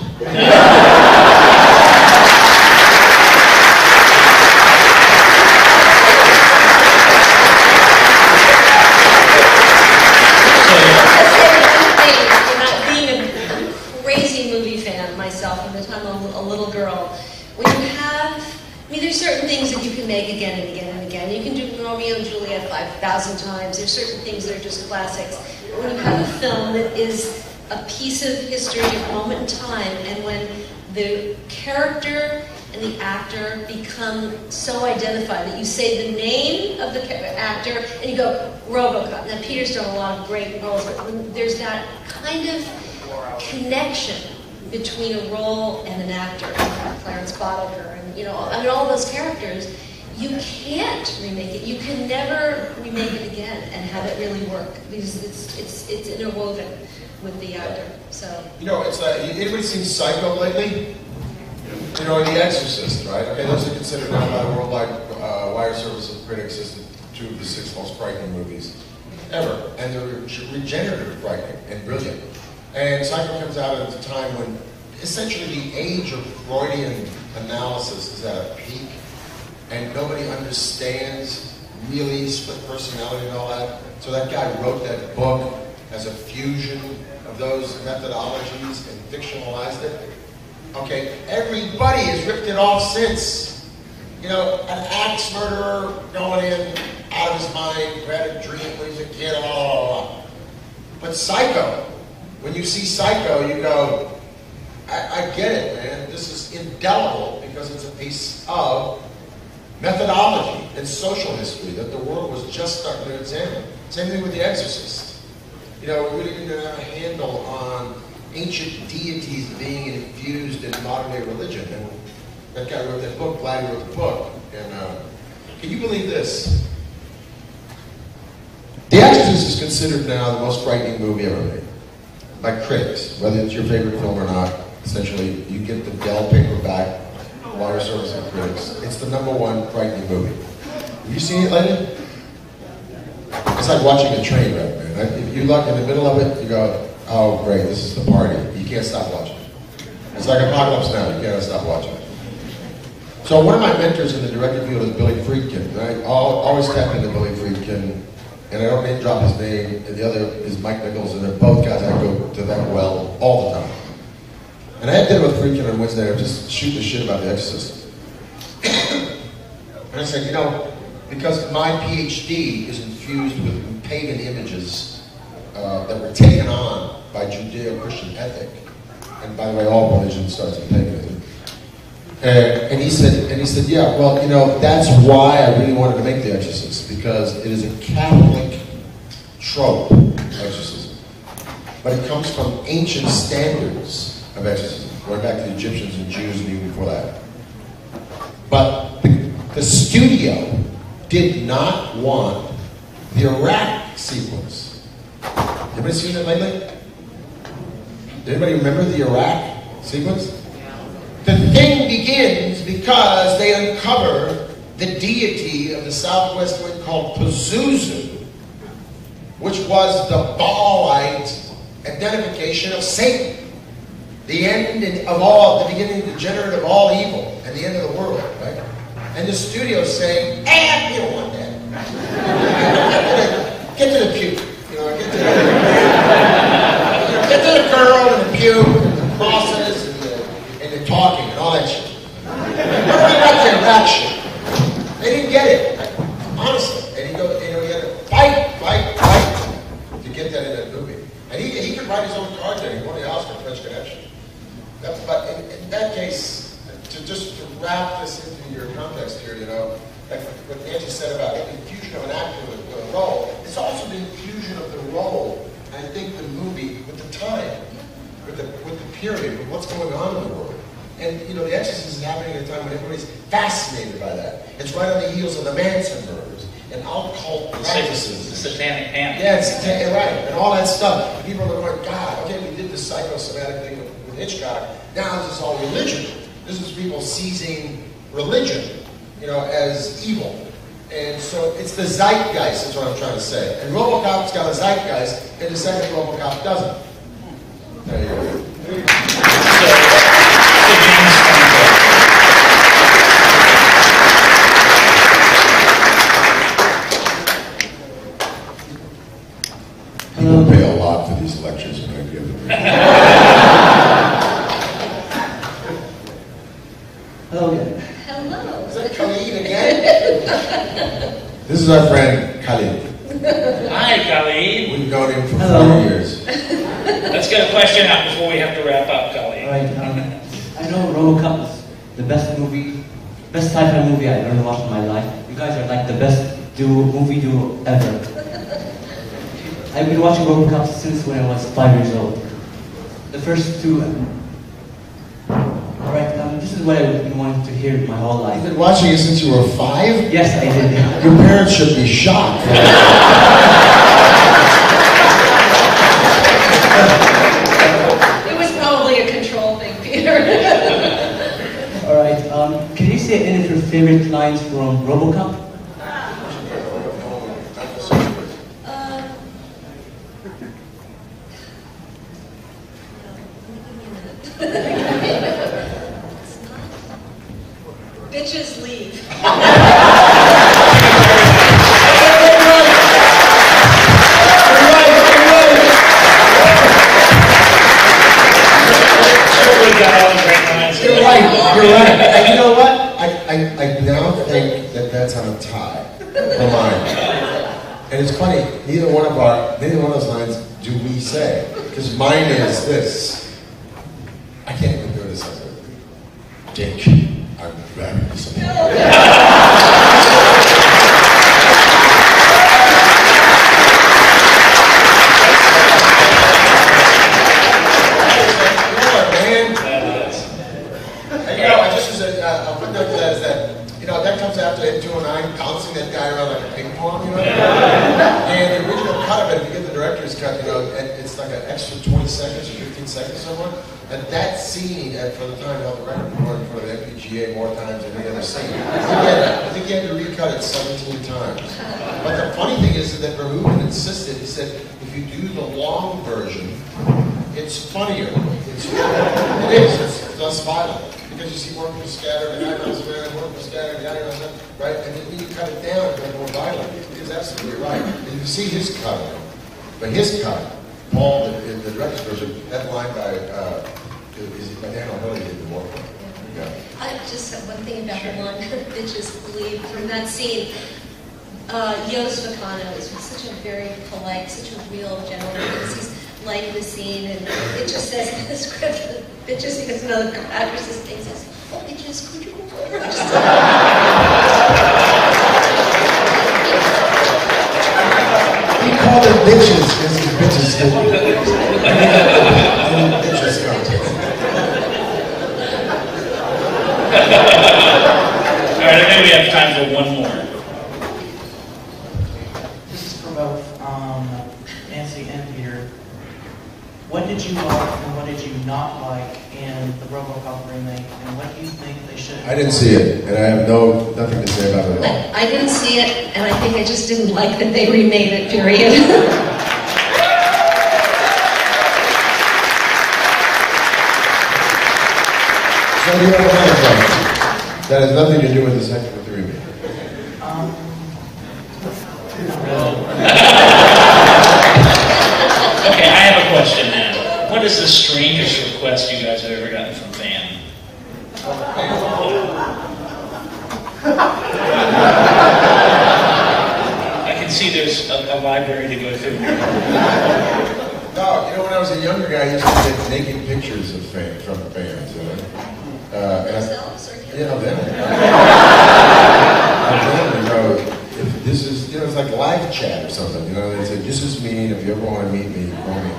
Speaker 2: Being a crazy movie fan myself from the time I'm a little girl, when you have, I mean, there's certain things that you can make again and again and again. You can do Romeo and Juliet 5,000 times. There's certain things that are just classics. But when you have a film that is a piece of history, a moment in time, and when the character and the actor become so identified that you say the name of the actor and you go, Robocop. Now, Peter's done a lot of great roles, but there's that kind of connection between a role and an actor, Clarence Boddicker, and I mean, all those characters, you can't remake it. You can never remake it again and have it really work because it's interwoven with the actor. So
Speaker 3: it's anybody seen Psycho lately? The Exorcist, right? Okay, those are considered now by the worldwide wire service of critics as two of the 6 most frightening movies ever, and they're regenerative frightening and brilliant. And Psycho comes out at a time when essentially the age of Freudian analysis is at a peak, and nobody understands really split personality and all that. So that guy wrote that book as a fusion of those methodologies and fictionalized it. Okay, everybody has ripped it off since. An axe murderer going in, out of his mind, who had a dream when he was a kid, blah, blah, blah. But Psycho, when you see Psycho, you go, I get it, man. This is indelible because it's a piece of methodology and social history that the world was just starting to examine. Same thing with The Exorcist. We really didn't have a handle on ancient deities being infused in modern day religion. And that guy wrote that book, Glad he wrote the book. And can you believe this? The Exorcist is considered now the most frightening movie ever made by critics, whether it's your favorite film or not. Essentially, you get the Dell paperback wire service of critics. It's the #1 frightening movie. Have you seen it lately? It's like watching a train wreck, man. If you look in the middle of it, you go, oh great, this is the party. You can't stop watching it. It's like Apocalypse Now, you can't stop watching it. So one of my mentors in the directing field is Billy Friedkin. I always tap into Billy Friedkin, and I don't name drop his name, and the other is Mike Nichols, and they're both guys I go to that well all the time. And I had dinner with Friedkin on Wednesday, and I was just shooting the shit about The Exorcist. And I said, because my PhD is infused with pagan images that were taken on by Judeo-Christian ethic, and by the way, all religion starts with paganism. And he said, yeah, well, that's why I really wanted to make The Exorcist, because it is a Catholic trope, exorcism, but it comes from ancient standards of exorcism, going back to the Egyptians and Jews and even before that.
Speaker 5: But the studio did not want the Iraq sequence. Anybody seen it lately? Anybody remember the Iraq sequence? The thing begins because they uncover the deity of the southwest wind called Pazuzu, which was the Baalite identification of Satan. The end of all, the beginning, the degenerate of all evil, and the end of the world, right? And the studio's saying, you don't want that. Get to the puke, get to the girl and the puke and the process and the talking and all that shit. What about the interaction? They didn't get it, honestly. And he had to fight to get that in that movie. And he could write his own cards there. He won the Oscar for French Connection. But in that case, to wrap this into your context here, like what Nancy said about the infusion of an actor with a role, it's also the infusion of the role, I think, the movie with the time, with the period, with what's going on in the world. And, The Exorcist is happening at a time when everybody's fascinated by that. It's right on the heels of the Manson murders and occult practices.
Speaker 1: The satanic panic.
Speaker 5: Yeah, right, and all that stuff. And people are going, God, okay, we did this psychosomatic thing with Hitchcock. Now this is all religion. This is people seizing religion, as evil. And so it's the zeitgeist, is what I'm trying to say. And Robocop's got a zeitgeist, and the second Robocop doesn't. There you go. People pay a lot for these lectures when I give them.
Speaker 6: Hello again.
Speaker 2: Hello.
Speaker 5: Is that Khalid again? This is our friend Khalid.
Speaker 1: Hi, Khalid.
Speaker 5: We've known him for
Speaker 6: Hello.
Speaker 5: 4 years.
Speaker 1: Let's get a question out before we have to wrap up, Khalid.
Speaker 6: Alright, I know Robocop is the best sci-fi movie I've ever watched in my life. You guys are like the best movie duo ever. I've been watching Robocop since when I was 5 years old. The first two. Alright, this is what I've been wanting to hear my whole life.
Speaker 5: You've been watching it since you were 5?
Speaker 6: Yes, I did.
Speaker 5: Your parents should be shocked.
Speaker 2: It was probably a control thing, Peter.
Speaker 6: Alright, can you say any of your favorite lines from Robocop?
Speaker 2: Bitches leave.
Speaker 5: You're right. And you know what? I now think that that's on a tie for mine. And it's funny, neither one of those lines do we say. Because mine is this. I can't even do this. Dick, I'm very disappointed. That comes after 209 bouncing that guy around like a ping pong, And the original cut of it, if you get the director's cut, it's like an extra 20 seconds or 15 seconds somewhere. And that scene, for the time, held the record for the MPGA more times than any other scene. I think he had to recut it 17 times. But the funny thing is that Verhoeven insisted, he said, if you do the long version, it's funnier. It is. It's less violent. Because you see more people scattered, the guy runs around, more people scattered, the guy runs around, right? And then you cut it down, it's more violent. He's absolutely right. And you see his cut, but his cut, Paul, in the director's version, that line by Daniel Hilly did the more. Yeah.
Speaker 2: I just said one thing about the one bitches leave from that scene. Yost Vacano is such a very polite, such a real gentleman. He's lighting the scene, and it just says in the script, bitches, because another actress thing says, oh, bitches, could you go over?
Speaker 5: He called them bitches because these bitches did. Bitches come.
Speaker 1: right, I think we have time for one more.
Speaker 7: This is for both Nancy and Peter. What did you like and what did you not like in the Robocop remake, and what do you think they should?
Speaker 3: I didn't see it, and I have nothing to say about it at all.
Speaker 2: I didn't see it, and I think I just didn't like that they remade it, period.
Speaker 3: So you have another question that has nothing to do with the second with the remake.
Speaker 1: Okay, I have a question now. What is the strangest request you guys have ever gotten from fan? I can see there's a library to go through.
Speaker 5: No, you know, when I was a younger guy, I used to get naked pictures of from fans.
Speaker 2: Themselves, or
Speaker 5: You know, then. You know, if this is, you know, it's like live chat or something. You know, they say, "This is me. If you ever want to meet me, call me."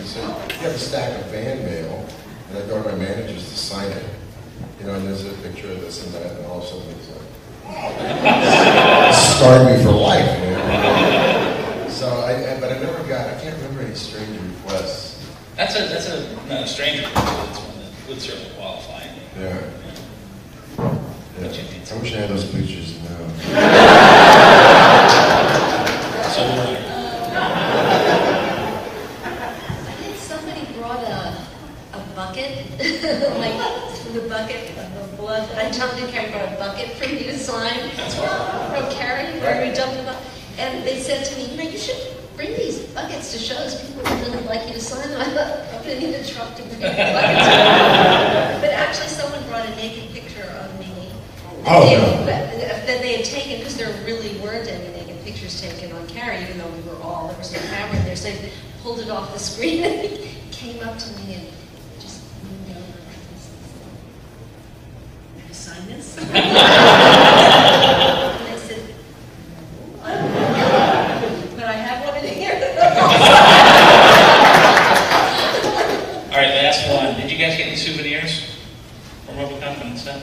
Speaker 5: So you have a stack of fan mail, and I go to my managers to sign it. You know, and there's a picture of this and that, and all of a sudden it's like, scarred me for life. You know? So but I never got. I can't remember any strange requests.
Speaker 1: That's not a stranger request. That's one that would certainly qualify.
Speaker 3: Yeah.
Speaker 1: But you did
Speaker 3: I wish I had those pictures now.
Speaker 1: So,
Speaker 2: I think somebody brought a bucket, like the bucket of the blood. I told the Carrie brought a bucket for me to sign from Carrie, where we dumped them up. And they said to me, you know, you should bring these buckets to shows. People would really like you to sign them. I thought, I'm going to need a truck to bring the buckets. But actually, someone brought a naked picture of me. That they had taken, because there really weren't any naked pictures taken on Carrie, even though there was no camera in there. So they pulled it off the screen and he came up to me and just leaned over and said, "Can I sign this?" And I said, "But I have one in here."
Speaker 1: all right, last one. Did you guys get any souvenirs from Robocop and stuff?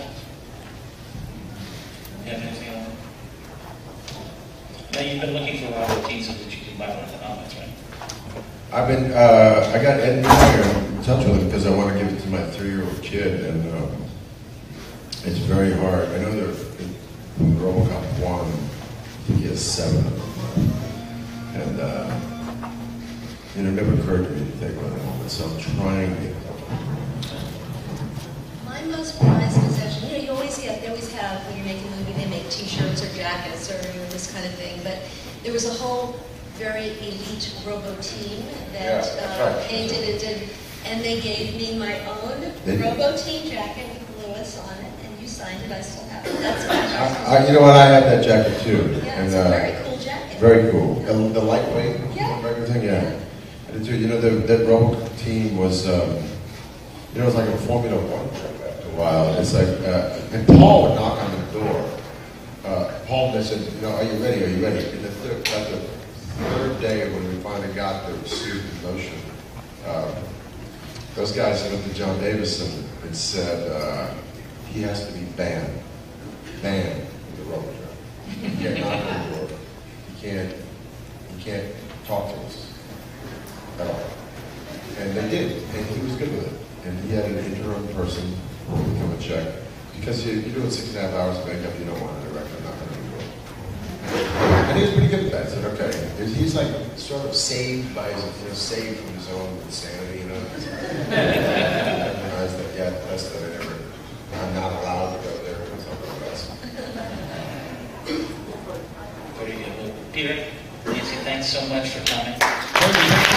Speaker 1: You have anything on it? Now, you've been looking for a lot of teas so that you can buy one of the comics, right?
Speaker 3: I've been, I got Ed in touch with him because I want to give it to my 3-year-old kid, and it's very hard. I know that in Robocop 1, I think he has 7 of them. And, it never occurred to me to take one of them, so I'm trying to get one.
Speaker 2: My most prized possession, you know, they always have, when you're making a movie, they make t-shirts or jackets or this kind of thing, but there was a whole very elite Robo team that painted it, and they gave me my own Robo team jacket with Lewis on it, and you signed it. I still have it. That's my
Speaker 3: You know what, I have that jacket too.
Speaker 2: Yeah,
Speaker 3: and,
Speaker 2: it's a very cool jacket.
Speaker 3: Very cool. The lightweight,
Speaker 2: Yeah.
Speaker 3: everything, yeah. I did too. You know, that Robo team was, you know, it was like a Formula One trip after a while. It's like, and Paul would knock on the door. Paul said, you know, are you ready? Are you ready? And the third day when we finally got the suit in motion, those guys went to John Davison and said, he has to be banned. Banned from the Robo job. You can't knock on the door. You can't talk to us at all. And they did, and he was good with it. And he had an interim person who would come and check. Because you're doing 6.5 hours of makeup, you don't want a director knocking on the door. And he was pretty good at that. I said, okay. He's like sort of saved by his, saved from his own insanity, you know. I realized that, yeah, that's that I'm not allowed to go there or something else.
Speaker 1: Very good. Well, Peter, Nancy, thanks so much for coming.
Speaker 5: Thank you.